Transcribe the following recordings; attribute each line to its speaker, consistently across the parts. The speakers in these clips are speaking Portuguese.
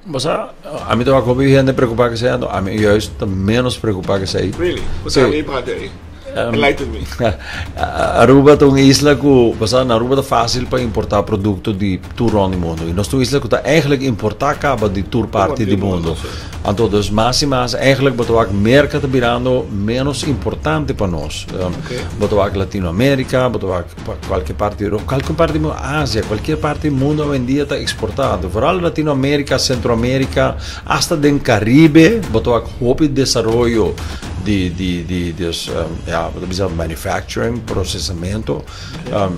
Speaker 1: Mas a mim estava com gente preocupada que seja, a mim juist menos preocupada que seja.
Speaker 2: Really? Wat
Speaker 1: Sim.
Speaker 2: zijn we praten? Enlighten me.
Speaker 1: Aruba é uma isla que, na Aruba é fácil para importar produtos de todo o mundo. E nós temos uma isla que está eigenlijk importar acaba de toda parte do mundo. Então, dus mais e mais, eigenlijk o mercado está virando menos importante para nós. Botoak Latinoamérica, botoak qualquer parte da Europa, qualquer parte da Ásia, qualquer parte do mundo hoje em dia está exportado. Vooral Latinoamérica, Centroamérica, hasta do Caribe, botoak hope de desenvolvimento manufacturing, processamento,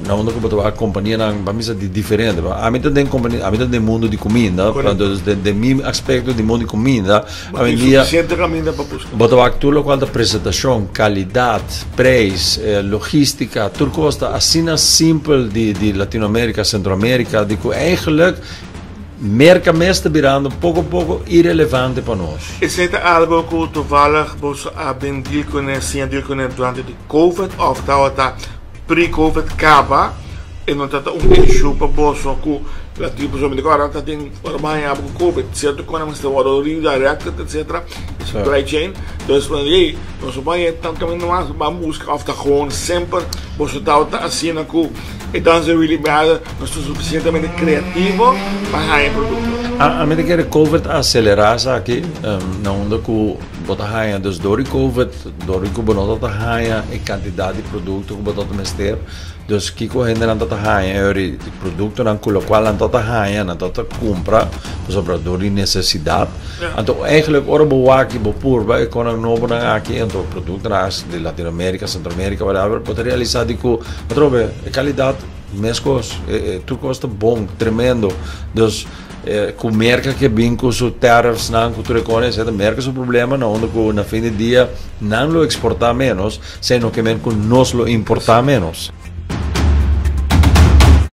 Speaker 1: na onde que botou a companhia na camisa de diferente. A mim tem companhia, a mim tem mundo de comida, de meu aspecto de mundo de comida, a mim dia botou a tudo qual da apresentação, qualidade, preço, logística, tudo costa assim simples de Latinoamérica, Centroamérica, de que eigenlijk merca mestre virando pouco a pouco irrelevante para nós.
Speaker 2: Is het algo que toevallig ben deal kunnen durante de COVID of dat pre-COVID acaba e non tata un issue para bosso que la tipo so me agora tá tem ormai a COVID certo quando mas está o redirected etc supply chain dus wanneer nós vai tanto caminho mais vamos buscar of gewoon sempre bosso tá assim na que e dan ze really bad nós somos suficientemente criativo para ganhar produto.
Speaker 1: A mim que COVID acelerar aqui, não onda que bota ganha dus door COVID, door que bonota tá ganha e quantidade de produto que bota mestre. Dus kiko hender aan dat ganha de produto na qual aan dat ganha, aan dat compra, sobre door die necessidade. Então eigenlijk ora boaki bopur ba economia novo na aqui então produto nas de Latinoamérica, Centroamérica, whatever, pode realizar de que trobe qualidade mescos tu costa bom, tremendo. Dus com merca que vem com os tariffs na cultura econômica, etc. Merca é o problema, não onde na fim de dia não lo exportar menos, sino que men com nós lo importar menos.